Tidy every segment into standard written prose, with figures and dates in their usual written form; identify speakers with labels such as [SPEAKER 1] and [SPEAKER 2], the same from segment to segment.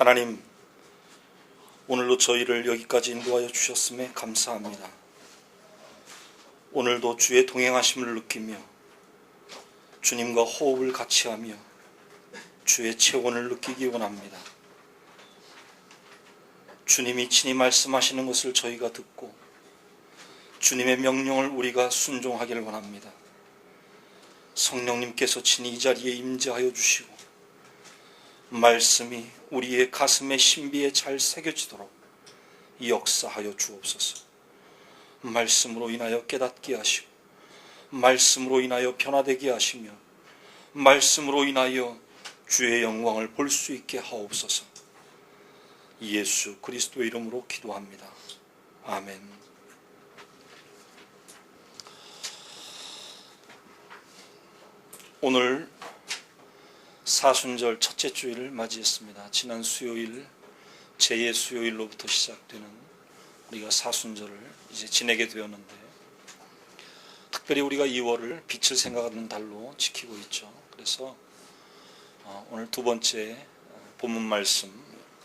[SPEAKER 1] 하나님, 오늘도 저희를 여기까지 인도하여 주셨음에 감사합니다. 오늘도 주의 동행하심을 느끼며 주님과 호흡을 같이 하며 주의 체온을 느끼기 원합니다. 주님이 친히 말씀하시는 것을 저희가 듣고 주님의 명령을 우리가 순종하기를 원합니다. 성령님께서 친히 이 자리에 임재하여 주시고 말씀이 우리의 가슴의 신비에 잘 새겨지도록 역사하여 주옵소서. 말씀으로 인하여 깨닫게 하시고 말씀으로 인하여 변화되게 하시며 말씀으로 인하여 주의 영광을 볼 수 있게 하옵소서. 예수 그리스도의 이름으로 기도합니다. 아멘. 오늘 사순절 첫째 주일을 맞이했습니다. 지난 수요일 제2의 수요일로부터 시작되는 우리가 사순절을 이제 지내게 되었는데, 특별히 우리가 2월을 빛을 생각하는 달로 지키고 있죠. 그래서 오늘 두 번째 본문 말씀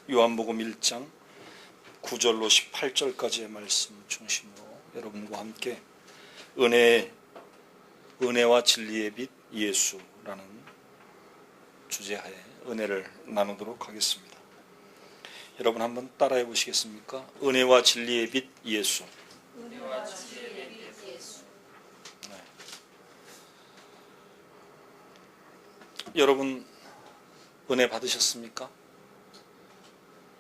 [SPEAKER 1] 요한복음 1장 9절로 18절까지의 말씀 중심으로 여러분과 함께 은혜와 진리의 빛 예수라는 주제하에 은혜를 나누도록 하겠습니다. 여러분 한번 따라해 보시겠습니까? 은혜와 진리의 빛 예수.
[SPEAKER 2] 은혜와 진리의 빛 예수.
[SPEAKER 1] 네. 여러분 은혜 받으셨습니까?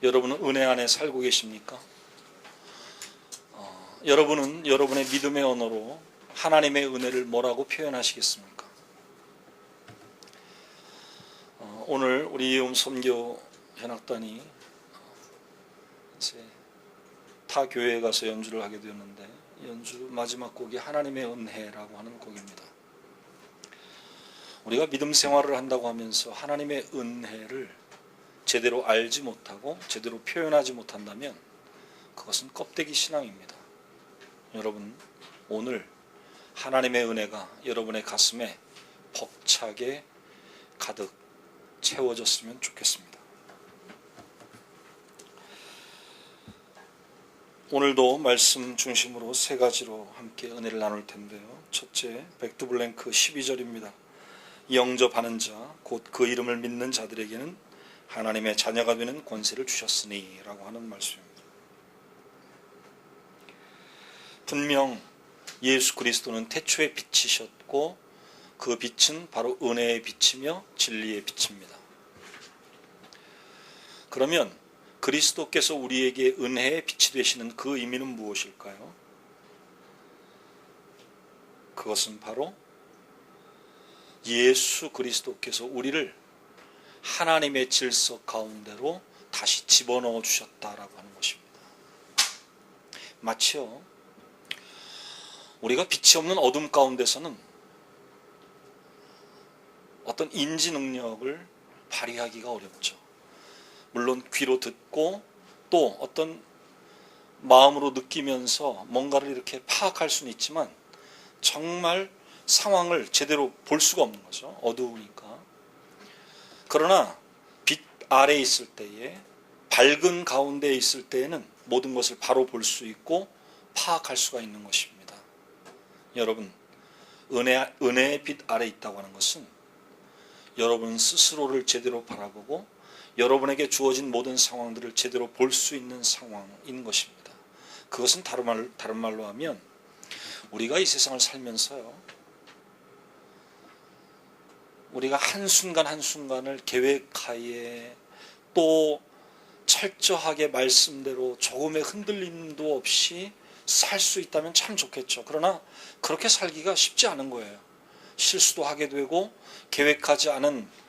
[SPEAKER 1] 여러분은 은혜 안에 살고 계십니까? 여러분은 여러분의 믿음의 언어로 하나님의 은혜를 뭐라고 표현하시겠습니까? 오늘 우리 선교 현악단이 이제 타 교회에 가서 연주를 하게 되었는데, 연주 마지막 곡이 하나님의 은혜라고 하는 곡입니다. 우리가 믿음 생활을 한다고 하면서 하나님의 은혜를 제대로 알지 못하고 제대로 표현하지 못한다면 그것은 껍데기 신앙입니다. 여러분, 오늘 하나님의 은혜가 여러분의 가슴에 벅차게 가득 채워졌으면 좋겠습니다. 오늘도 말씀 중심으로 세 가지로 함께 은혜를 나눌 텐데요. 첫째, 백두블랭크 12절입니다. 영접하는 자, 곧 그 이름을 믿는 자들에게는 하나님의 자녀가 되는 권세를 주셨으니 라고 하는 말씀입니다. 분명 예수 그리스도는 태초에 빛이셨고 그 빛은 바로 은혜의 빛이며 진리의 빛입니다. 그러면 그리스도께서 우리에게 은혜의 빛이 되시는 그 의미는 무엇일까요? 그것은 바로 예수 그리스도께서 우리를 하나님의 질서 가운데로 다시 집어넣어 주셨다라고 하는 것입니다. 마치요, 우리가 빛이 없는 어둠 가운데서는 어떤 인지 능력을 발휘하기가 어렵죠. 물론 귀로 듣고 또 어떤 마음으로 느끼면서 뭔가를 이렇게 파악할 수는 있지만 정말 상황을 제대로 볼 수가 없는 거죠. 어두우니까. 그러나 빛 아래에 있을 때에, 밝은 가운데에 있을 때에는 모든 것을 바로 볼 수 있고 파악할 수가 있는 것입니다. 여러분, 은혜의 빛 아래에 있다고 하는 것은 여러분 스스로를 제대로 바라보고 여러분에게 주어진 모든 상황들을 제대로 볼 수 있는 상황인 것입니다. 그것은 다른 말로 하면 우리가 이 세상을 살면서요, 우리가 한순간 한순간을 계획하에 또 철저하게 말씀대로 조금의 흔들림도 없이 살 수 있다면 참 좋겠죠. 그러나 그렇게 살기가 쉽지 않은 거예요. 실수도 하게 되고 계획하지 않은,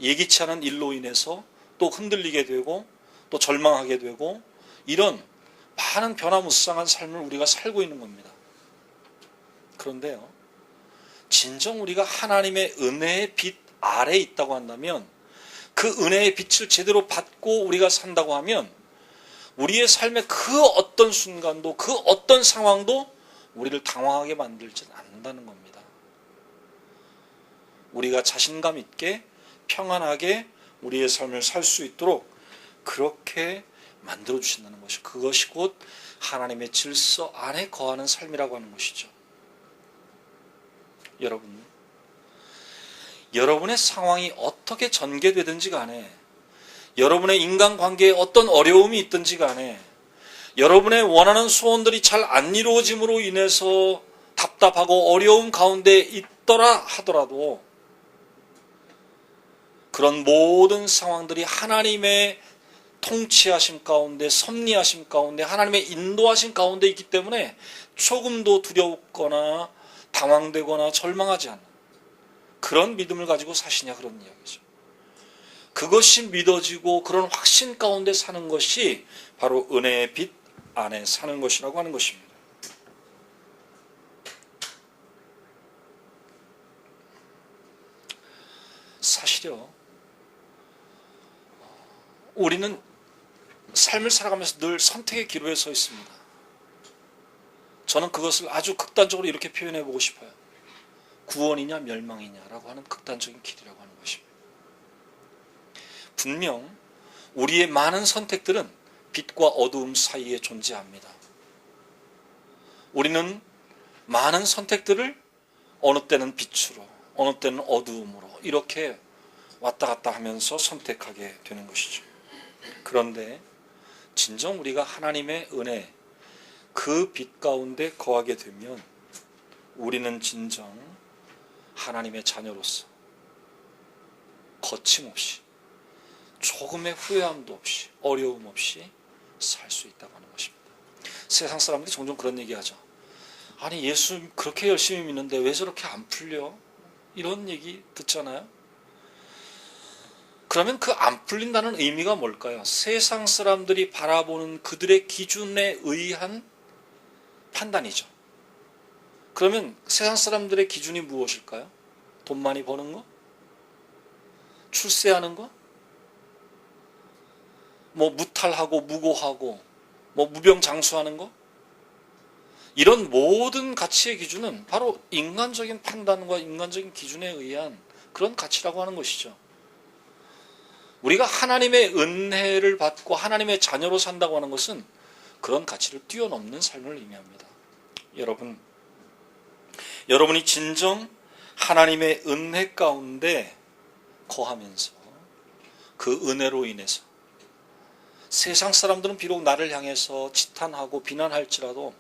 [SPEAKER 1] 예기치 않은 일로 인해서 또 흔들리게 되고 또 절망하게 되고, 이런 많은 변화무쌍한 삶을 우리가 살고 있는 겁니다. 그런데요, 진정 우리가 하나님의 은혜의 빛 아래에 있다고 한다면, 그 은혜의 빛을 제대로 받고 우리가 산다고 하면 우리의 삶의 그 어떤 순간도, 그 어떤 상황도 우리를 당황하게 만들지 않는다는 겁니다. 우리가 자신감 있게 평안하게 우리의 삶을 살 수 있도록 그렇게 만들어 주신다는 것이, 그것이 곧 하나님의 질서 안에 거하는 삶이라고 하는 것이죠. 여러분의 상황이 어떻게 전개되든지 간에, 여러분의 인간관계에 어떤 어려움이 있든지 간에, 여러분의 원하는 소원들이 잘 안 이루어짐으로 인해서 답답하고 어려움 가운데 있더라 하더라도, 그런 모든 상황들이 하나님의 통치하심 가운데, 섭리하심 가운데, 하나님의 인도하심 가운데 있기 때문에 조금도 두렵거나 당황되거나 절망하지 않는 그런 믿음을 가지고 사시냐, 그런 이야기죠. 그것이 믿어지고 그런 확신 가운데 사는 것이 바로 은혜의 빛 안에 사는 것이라고 하는 것입니다. 사실요, 우리는 삶을 살아가면서 늘 선택의 기로에 서 있습니다. 저는 그것을 아주 극단적으로 이렇게 표현해 보고 싶어요. 구원이냐 멸망이냐라고 하는 극단적인 길이라고 하는 것입니다. 분명 우리의 많은 선택들은 빛과 어두움 사이에 존재합니다. 우리는 많은 선택들을 어느 때는 빛으로, 어느 때는 어두움으로 이렇게 왔다 갔다 하면서 선택하게 되는 것이죠. 그런데 진정 우리가 하나님의 은혜, 그 빛 가운데 거하게 되면 우리는 진정 하나님의 자녀로서 거침없이, 조금의 후회함도 없이, 어려움 없이 살 수 있다고 하는 것입니다. 세상 사람들이 종종 그런 얘기하죠. 아니, 예수 그렇게 열심히 믿는데 왜 저렇게 안 풀려? 이런 얘기 듣잖아요. 그러면 그 안 풀린다는 의미가 뭘까요? 세상 사람들이 바라보는 그들의 기준에 의한 판단이죠. 그러면 세상 사람들의 기준이 무엇일까요? 돈 많이 버는 거? 출세하는 거? 뭐 무탈하고 무고하고 뭐 무병장수하는 거? 이런 모든 가치의 기준은 바로 인간적인 판단과 인간적인 기준에 의한 그런 가치라고 하는 것이죠. 우리가 하나님의 은혜를 받고 하나님의 자녀로 산다고 하는 것은 그런 가치를 뛰어넘는 삶을 의미합니다. 여러분이 진정 하나님의 은혜 가운데 거하면서 그 은혜로 인해서 세상 사람들은 비록 나를 향해서 지탄하고 비난할지라도,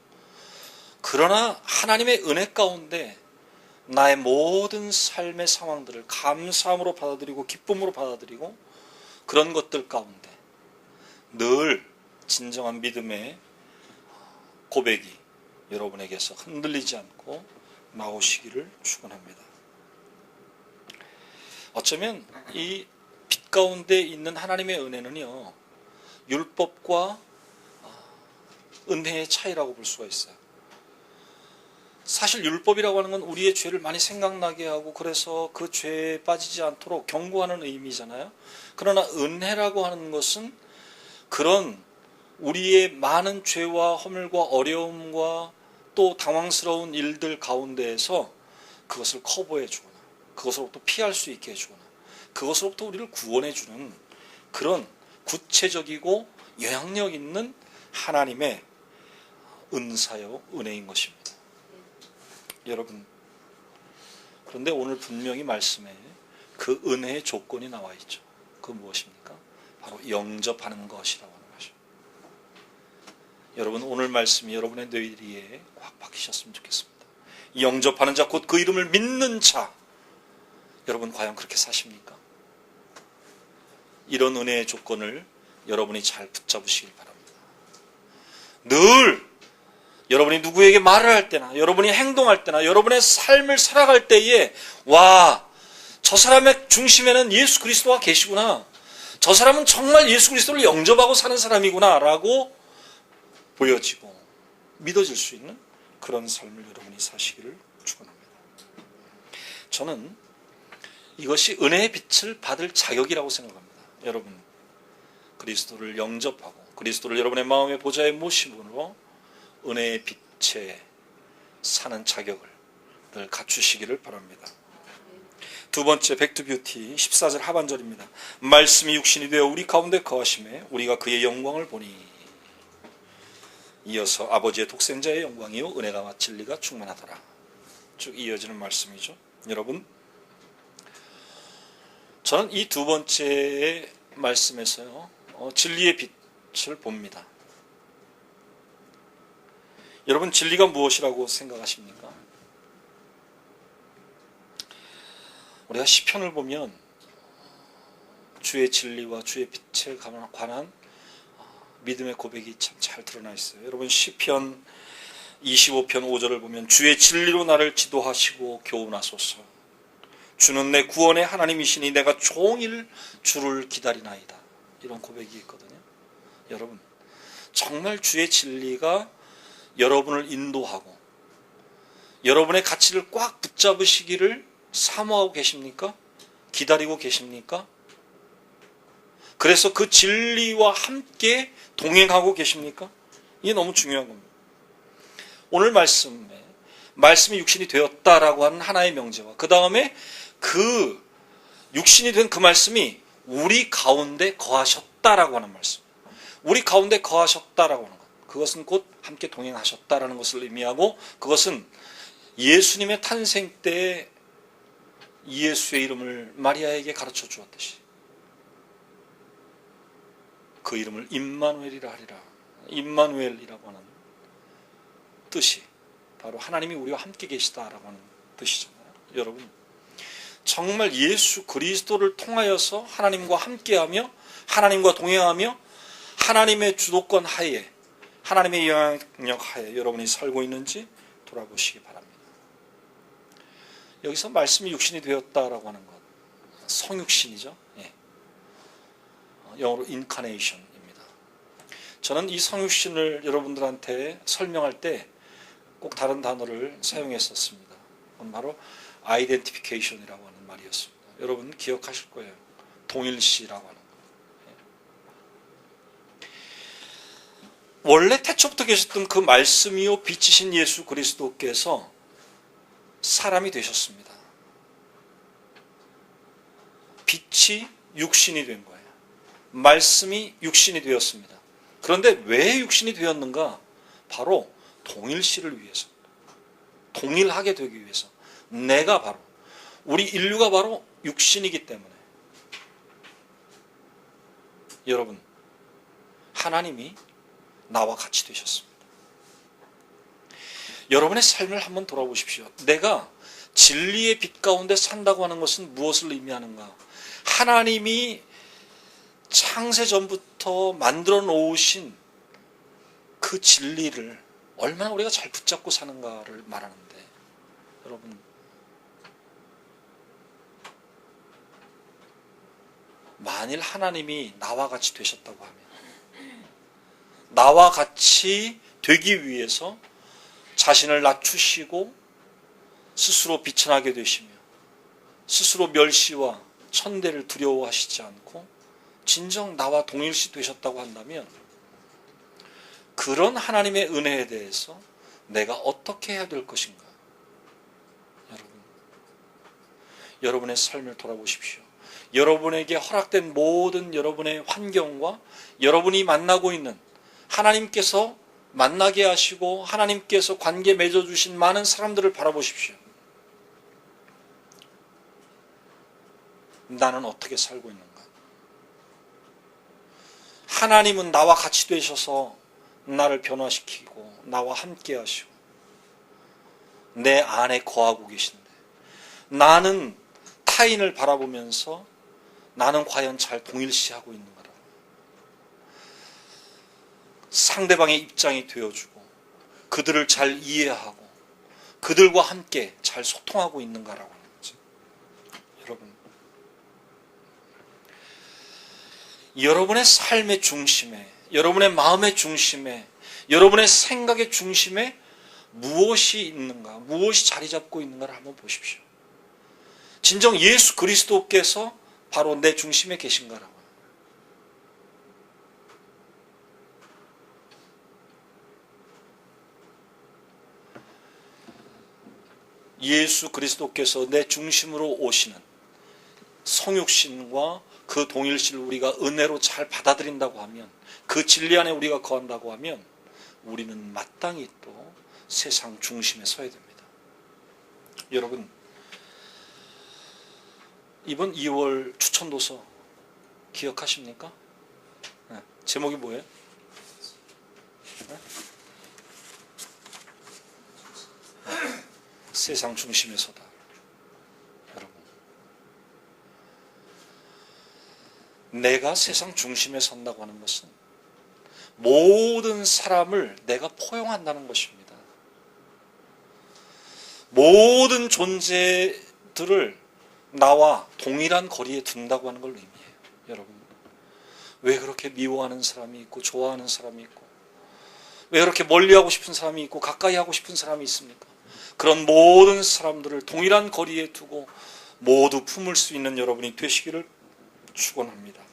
[SPEAKER 1] 그러나 하나님의 은혜 가운데 나의 모든 삶의 상황들을 감사함으로 받아들이고 기쁨으로 받아들이고, 그런 것들 가운데 늘 진정한 믿음의 고백이 여러분에게서 흔들리지 않고 나오시기를 축원합니다. 어쩌면 이 빛 가운데 있는 하나님의 은혜는요, 율법과 은혜의 차이라고 볼 수가 있어요. 사실 율법이라고 하는 건 우리의 죄를 많이 생각나게 하고, 그래서 그 죄에 빠지지 않도록 경고하는 의미잖아요. 그러나 은혜라고 하는 것은 그런 우리의 많은 죄와 허물과 어려움과 또 당황스러운 일들 가운데에서 그것을 커버해 주거나, 그것으로부터 피할 수 있게 해주거나, 그것으로부터 우리를 구원해 주는 그런 구체적이고 영향력 있는 하나님의 은사요, 은혜인 것입니다. 여러분, 그런데 오늘 분명히 말씀에 그 은혜의 조건이 나와 있죠. 그 무엇입니까? 바로 영접하는 것이라고 하는 것이죠. 여러분, 오늘 말씀이 여러분의 뇌리에 꽉 박히셨으면 좋겠습니다. 영접하는 자, 곧 그 이름을 믿는 자. 여러분, 과연 그렇게 사십니까? 이런 은혜의 조건을 여러분이 잘 붙잡으시길 바랍니다. 늘 여러분이 누구에게 말을 할 때나, 여러분이 행동할 때나, 여러분의 삶을 살아갈 때에, 와, 저 사람의 중심에는 예수 그리스도가 계시구나, 저 사람은 정말 예수 그리스도를 영접하고 사는 사람이구나 라고 보여지고 믿어질 수 있는 그런 삶을 여러분이 사시기를 축원합니다. 저는 이것이 은혜의 빛을 받을 자격이라고 생각합니다. 여러분, 그리스도를 영접하고 그리스도를 여러분의 마음의 보좌에 모심으로 은혜의 빛에 사는 자격을 늘 갖추시기를 바랍니다. 두 번째 백투뷰티 14절 하반절입니다. 말씀이 육신이 되어 우리 가운데 거하심에 우리가 그의 영광을 보니. 이어서 아버지의 독생자의 영광이요 은혜가 진리가 충만하더라. 쭉 이어지는 말씀이죠. 여러분, 저는 이 두 번째 말씀에서요 진리의 빛을 봅니다. 여러분, 진리가 무엇이라고 생각하십니까? 우리가 시편을 보면 주의 진리와 주의 빛에 관한 믿음의 고백이 참 잘 드러나 있어요. 여러분, 시편 25편 5절을 보면 주의 진리로 나를 지도하시고 교훈하소서. 주는 내 구원의 하나님이시니 내가 종일 주를 기다리나이다. 이런 고백이 있거든요. 여러분, 정말 주의 진리가 여러분을 인도하고 여러분의 가치를 꽉 붙잡으시기를 사모하고 계십니까? 기다리고 계십니까? 그래서 그 진리와 함께 동행하고 계십니까? 이게 너무 중요한 겁니다. 오늘 말씀이 육신이 되었다라고 하는 하나의 명제와 그 다음에 그 육신이 된 그 말씀이 우리 가운데 거하셨다라고 하는 말씀. 우리 가운데 거하셨다라고 하는 것. 그것은 곧 함께 동행하셨다라는 것을 의미하고, 그것은 예수님의 탄생 때에 예수의 이름을 마리아에게 가르쳐 주었듯이 그 이름을 임마누엘이라 하리라. 임마누엘이라고 하는 뜻이 바로 하나님이 우리와 함께 계시다라고 하는 뜻이잖아요. 여러분, 정말 예수 그리스도를 통하여서 하나님과 함께하며 하나님과 동행하며 하나님의 주도권 하에, 하나님의 영향력 하에 여러분이 살고 있는지 돌아보시기 바랍니다. 여기서 말씀이 육신이 되었다라고 하는 것, 성육신이죠. 예. 영어로 incarnation입니다. 저는 이 성육신을 여러분들한테 설명할 때 꼭 다른 단어를 사용했었습니다. 그건 바로 identification이라고 하는 말이었습니다. 여러분 기억하실 거예요. 동일시라고 하는 거. 원래 태초부터 계셨던 그 말씀이요 빛이신 예수 그리스도께서 사람이 되셨습니다. 빛이 육신이 된 거예요. 말씀이 육신이 되었습니다. 그런데 왜 육신이 되었는가? 바로 동일시를 위해서, 동일하게 되기 위해서. 내가 바로, 우리 인류가 바로 육신이기 때문에. 여러분, 하나님이 나와 같이 되셨습니다. 여러분의 삶을 한번 돌아보십시오. 내가 진리의 빛 가운데 산다고 하는 것은 무엇을 의미하는가? 하나님이 창세 전부터 만들어 놓으신 그 진리를 얼마나 우리가 잘 붙잡고 사는가를 말하는데, 여러분, 만일 하나님이 나와 같이 되셨다고 하면, 나와 같이 되기 위해서 자신을 낮추시고 스스로 비천하게 되시며 스스로 멸시와 천대를 두려워하시지 않고 진정 나와 동일시 되셨다고 한다면, 그런 하나님의 은혜에 대해서 내가 어떻게 해야 될 것인가? 여러분의 삶을 돌아보십시오. 여러분에게 허락된 모든 여러분의 환경과 여러분이 만나고 있는, 하나님께서 만나게 하시고 하나님께서 관계 맺어주신 많은 사람들을 바라보십시오. 나는 어떻게 살고 있는가? 하나님은 나와 같이 되셔서 나를 변화시키고 나와 함께 하시고 내 안에 거하고 계신데, 나는 타인을 바라보면서 나는 과연 잘 동일시하고 있는가? 상대방의 입장이 되어주고 그들을 잘 이해하고 그들과 함께 잘 소통하고 있는가라고 하는 거죠. 여러분, 여러분의 삶의 중심에, 여러분의 마음의 중심에, 여러분의 생각의 중심에 무엇이 있는가, 무엇이 자리 잡고 있는가를 한번 보십시오. 진정 예수 그리스도께서 바로 내 중심에 계신가라고. 예수 그리스도께서 내 중심으로 오시는, 성육신과 그 동일신을 우리가 은혜로 잘 받아들인다고 하면, 그 진리 안에 우리가 거한다고 하면 우리는 마땅히 또 세상 중심에 서야 됩니다. 여러분, 이번 2월 추천도서 기억하십니까? 네. 제목이 뭐예요? 네? 세상 중심에 서다. 여러분, 내가 세상 중심에 선다고 하는 것은 모든 사람을 내가 포용한다는 것입니다. 모든 존재들을 나와 동일한 거리에 둔다고 하는 걸 의미해요. 여러분, 왜 그렇게 미워하는 사람이 있고 좋아하는 사람이 있고, 왜 그렇게 멀리하고 싶은 사람이 있고 가까이 하고 싶은 사람이 있습니까? 그런 모든 사람들을 동일한 거리에 두고 모두 품을 수 있는 여러분이 되시기를 축원합니다.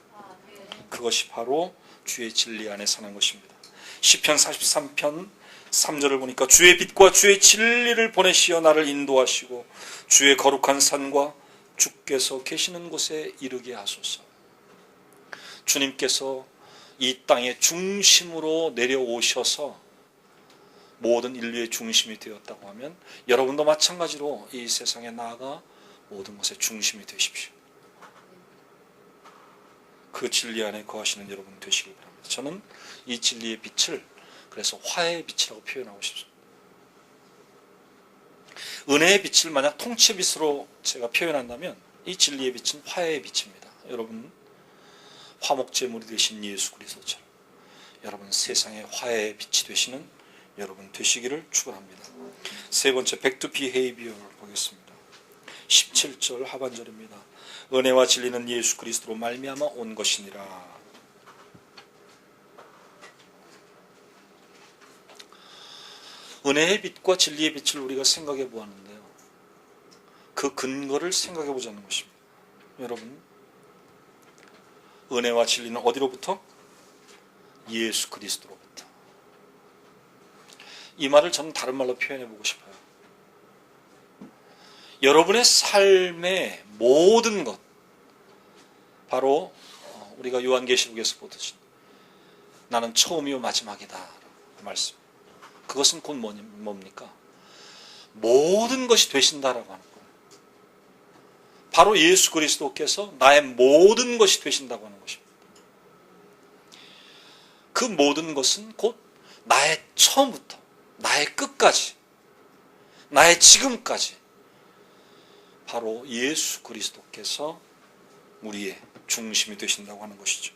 [SPEAKER 1] 그것이 바로 주의 진리 안에 사는 것입니다. 시편 43편 3절을 보니까 주의 빛과 주의 진리를 보내시어 나를 인도하시고 주의 거룩한 산과 주께서 계시는 곳에 이르게 하소서. 주님께서 이 땅의 중심으로 내려오셔서 모든 인류의 중심이 되었다고 하면 여러분도 마찬가지로 이 세상에 나아가 모든 것의 중심이 되십시오. 그 진리 안에 거하시는 여러분 되시길 바랍니다. 저는 이 진리의 빛을 그래서 화해의 빛이라고 표현하고 싶습니다. 은혜의 빛을 만약 통치의 빛으로 제가 표현한다면 이 진리의 빛은 화해의 빛입니다. 여러분, 화목제물이 되신 예수 그리스도처럼 여러분 세상의 화해의 빛이 되시는 여러분 되시기를 축원합니다. 세 번째, back to behavior 보겠습니다. 17절 하반절입니다. 은혜와 진리는 예수 그리스도로 말미암아 온 것이니라. 은혜의 빛과 진리의 빛을 우리가 생각해 보았는데요, 그 근거를 생각해 보자는 것입니다. 여러분, 은혜와 진리는 어디로부터? 예수 그리스도로부터. 이 말을 저는 다른 말로 표현해 보고 싶어요. 여러분의 삶의 모든 것, 바로 우리가 요한계시록에서 보듯이 나는 처음이요 마지막이다 말씀, 그것은 곧 뭡니까? 모든 것이 되신다라고 하는 거예요. 바로 예수 그리스도께서 나의 모든 것이 되신다고 하는 것입니다. 그 모든 것은 곧 나의 처음부터 나의 끝까지, 나의 지금까지 바로 예수 그리스도께서 우리의 중심이 되신다고 하는 것이죠.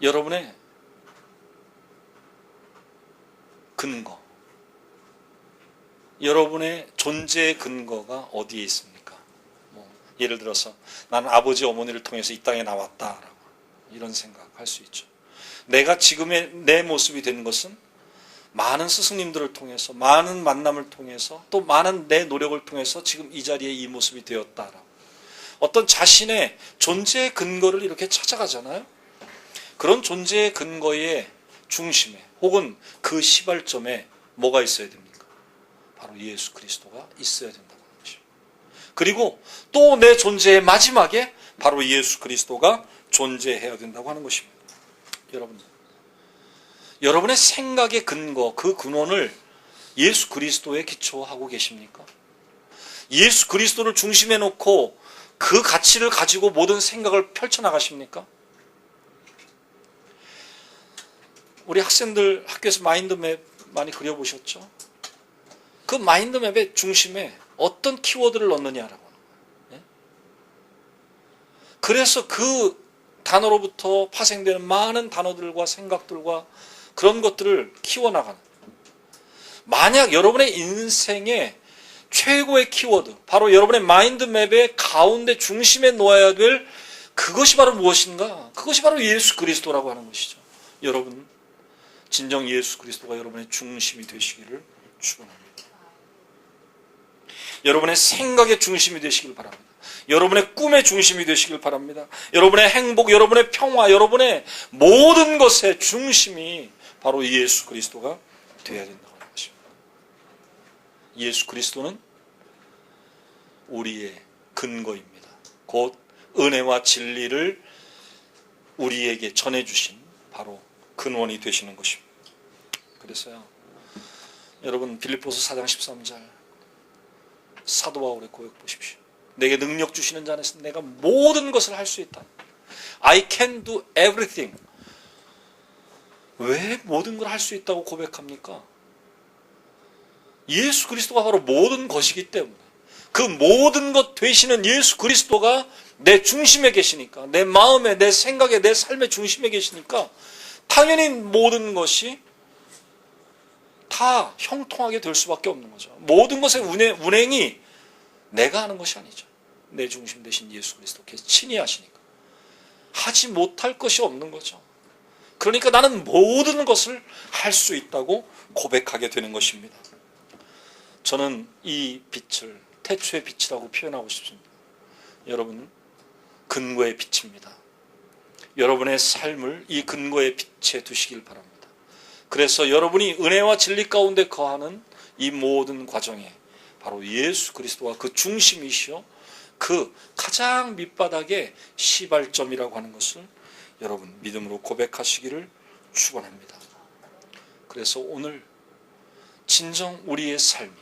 [SPEAKER 1] 여러분의 근거, 여러분의 존재의 근거가 어디에 있습니까? 예를 들어서 나는 아버지 어머니를 통해서 이 땅에 나왔다라고 이런 생각할 수 있죠. 내가 지금의 내 모습이 된 것은 많은 스승님들을 통해서, 많은 만남을 통해서, 또 많은 내 노력을 통해서 지금 이 자리에 이 모습이 되었다라고 어떤 자신의 존재의 근거를 이렇게 찾아가잖아요. 그런 존재의 근거의 중심에 혹은 그 시발점에 뭐가 있어야 됩니까? 바로 예수 그리스도가 있어야 된다는 것이죠. 그리고 또 내 존재의 마지막에 바로 예수 그리스도가 존재해야 된다고 하는 것입니다. 여러분, 여러분의 생각의 근거, 그 근원을 예수 그리스도에 기초하고 계십니까? 예수 그리스도를 중심에 놓고 그 가치를 가지고 모든 생각을 펼쳐나가십니까? 우리 학생들 학교에서 마인드맵 많이 그려보셨죠? 그 마인드맵의 중심에 어떤 키워드를 넣느냐라고 하는 거예요. 그래서 그 단어로부터 파생되는 많은 단어들과 생각들과 그런 것들을 키워나가는, 만약 여러분의 인생의 최고의 키워드, 바로 여러분의 마인드맵의 가운데 중심에 놓아야 될 그것이 바로 무엇인가? 그것이 바로 예수 그리스도라고 하는 것이죠. 여러분, 진정 예수 그리스도가 여러분의 중심이 되시기를 축원합니다. 여러분의 생각의 중심이 되시길 바랍니다. 여러분의 꿈의 중심이 되시길 바랍니다. 여러분의 행복, 여러분의 평화, 여러분의 모든 것의 중심이 바로 예수 그리스도가 되어야 된다고 하는 것입니다. 예수 그리스도는 우리의 근거입니다. 곧 은혜와 진리를 우리에게 전해주신 바로 근원이 되시는 것입니다. 그래서요, 여러분 빌립보서 4장 13절 사도 바울의 고백 보십시오. 내게 능력 주시는 자 안에서 내가 모든 것을 할 수 있다. I can do everything. 왜 모든 걸 할 수 있다고 고백합니까? 예수 그리스도가 바로 모든 것이기 때문에, 그 모든 것 되시는 예수 그리스도가 내 중심에 계시니까, 내 마음에, 내 생각에, 내 삶의 중심에 계시니까 당연히 모든 것이 다 형통하게 될 수밖에 없는 거죠. 모든 것의 운행이 내가 하는 것이 아니죠. 내 중심 되신 예수 그리스도께서 친히 하시니까 하지 못할 것이 없는 거죠. 그러니까 나는 모든 것을 할 수 있다고 고백하게 되는 것입니다. 저는 이 빛을 태초의 빛이라고 표현하고 싶습니다. 여러분, 근거의 빛입니다. 여러분의 삶을 이 근거의 빛에 두시길 바랍니다. 그래서 여러분이 은혜와 진리 가운데 거하는 이 모든 과정에 바로 예수 그리스도가 그 중심이시여 그 가장 밑바닥의 시발점이라고 하는 것을 여러분 믿음으로 고백하시기를 축원합니다. 그래서 오늘 진정 우리의 삶이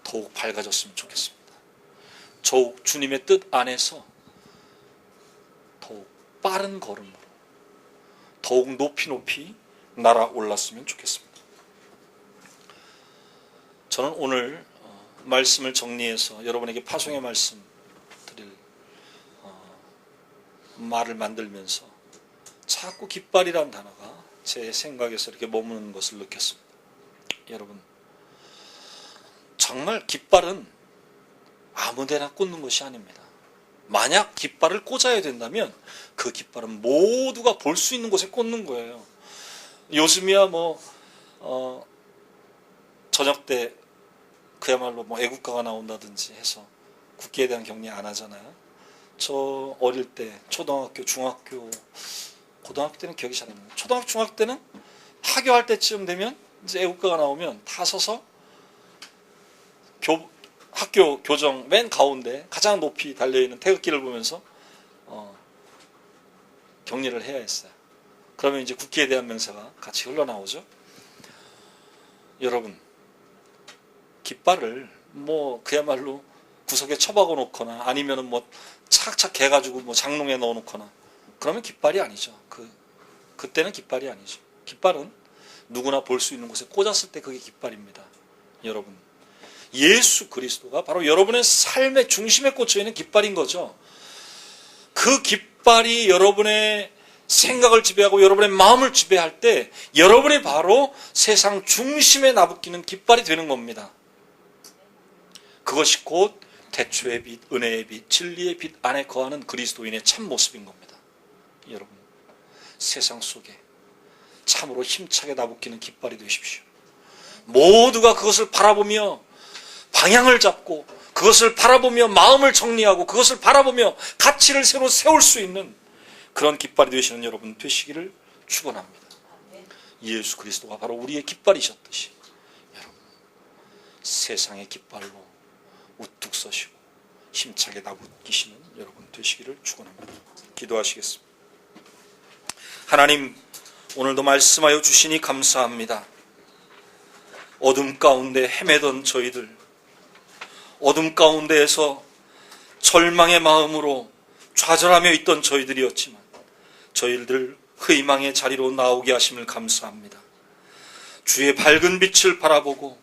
[SPEAKER 1] 더욱 밝아졌으면 좋겠습니다. 더욱 주님의 뜻 안에서 더욱 빠른 걸음으로 더욱 높이 날아올랐으면 좋겠습니다. 저는 오늘 말씀을 정리해서 여러분에게 파송의 말씀 드릴 말을 만들면서 자꾸 깃발이라는 단어가 제 생각에서 이렇게 머무는 것을 느꼈습니다. 여러분, 정말 깃발은 아무데나 꽂는 것이 아닙니다. 만약 깃발을 꽂아야 된다면 그 깃발은 모두가 볼 수 있는 곳에 꽂는 거예요. 요즘이야 저녁 때 그야말로 애국가가 나온다든지 해서 국기에 대한 격리 안 하잖아요. 저 어릴 때 초등학교, 중학교, 고등학교 때는 기억이 잘 안 나요. 초등학교, 중학교 때는 하교할 때쯤 되면 이제 애국가가 나오면 다 서서 학교 교정 맨 가운데 가장 높이 달려있는 태극기를 보면서 격리를 해야 했어요. 그러면 이제 국기에 대한 맹세가 같이 흘러나오죠. 여러분, 깃발을 그야말로 구석에 처박아 놓거나 아니면은 착착 개가지고 장롱에 넣어 놓거나 그러면 깃발이 아니죠. 그때는 깃발이 아니죠. 깃발은 누구나 볼 수 있는 곳에 꽂았을 때 그게 깃발입니다. 여러분, 예수 그리스도가 바로 여러분의 삶의 중심에 꽂혀 있는 깃발인 거죠. 그 깃발이 여러분의 생각을 지배하고 여러분의 마음을 지배할 때 여러분이 바로 세상 중심에 나부끼는 깃발이 되는 겁니다. 그것이 곧 태초의 빛, 은혜의 빛, 진리의 빛 안에 거하는 그리스도인의 참 모습인 겁니다. 여러분, 세상 속에 참으로 힘차게 나부끼는 깃발이 되십시오. 모두가 그것을 바라보며 방향을 잡고 그것을 바라보며 마음을 정리하고 그것을 바라보며 가치를 새로 세울 수 있는 그런 깃발이 되시는 여러분 되시기를 축원합니다. 예수 그리스도가 바로 우리의 깃발이셨듯이 여러분 세상의 깃발로 우뚝 서시고 힘차게 나부끼시는 여러분 되시기를 축원합니다. 기도하시겠습니다. 하나님, 오늘도 말씀하여 주시니 감사합니다. 어둠 가운데 헤매던 저희들, 어둠 가운데에서 절망의 마음으로 좌절하며 있던 저희들이었지만 저희들 희망의 자리로 나오게 하심을 감사합니다. 주의 밝은 빛을 바라보고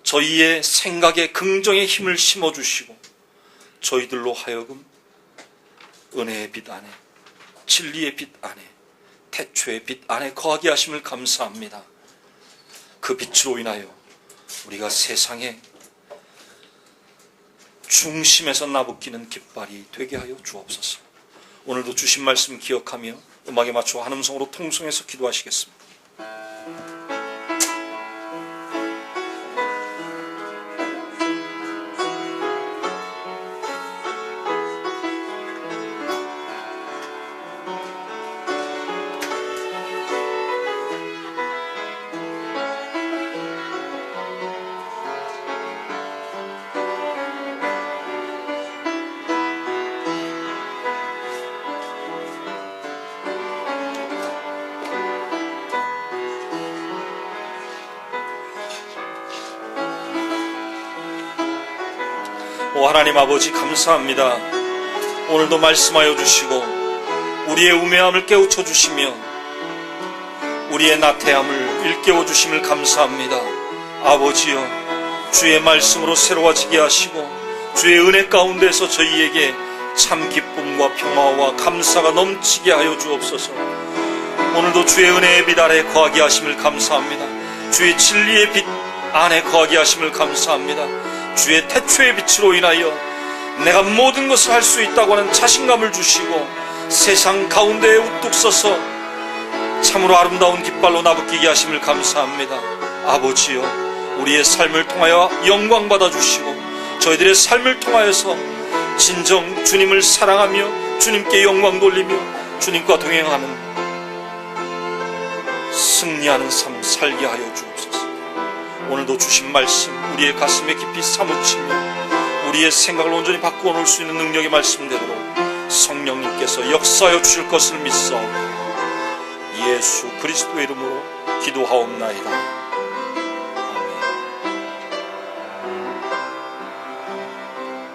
[SPEAKER 1] 저희의 생각에 긍정의 힘을 심어주시고 저희들로 하여금 은혜의 빛 안에, 진리의 빛 안에, 태초의 빛 안에 거하게 하심을 감사합니다. 그 빛으로 인하여 우리가 세상의 중심에서 나부끼는 깃발이 되게 하여 주옵소서. 오늘도 주신 말씀 기억하며 음악에 맞춰 한음성으로 통성해서 기도하시겠습니다. 오 하나님 아버지 감사합니다. 오늘도 말씀하여 주시고 우리의 우매함을 깨우쳐 주시며 우리의 나태함을 일깨워 주심을 감사합니다. 아버지여, 주의 말씀으로 새로워지게 하시고 주의 은혜 가운데서 저희에게 참 기쁨과 평화와 감사가 넘치게 하여 주옵소서. 오늘도 주의 은혜의 빛 아래 거하게 하심을 감사합니다. 주의 진리의 빛 안에 거하게 하심을 감사합니다. 주의 태초의 빛으로 인하여 내가 모든 것을 할 수 있다고 하는 자신감을 주시고 세상 가운데에 우뚝 서서 참으로 아름다운 깃발로 나부끼게 하심을 감사합니다. 아버지여, 우리의 삶을 통하여 영광 받아주시고 저희들의 삶을 통하여서 진정 주님을 사랑하며 주님께 영광 돌리며 주님과 동행하는 승리하는 삶 살게 하여 주옵소서. 오늘도 주신 말씀 우리의 가슴에 깊이 사무치며 우리의 생각을 온전히 바꾸어 놓을 수 있는 능력의 말씀대로 성령님께서 역사하여 주실 것을 믿사옵고 예수 그리스도의 이름으로 기도하옵나이다.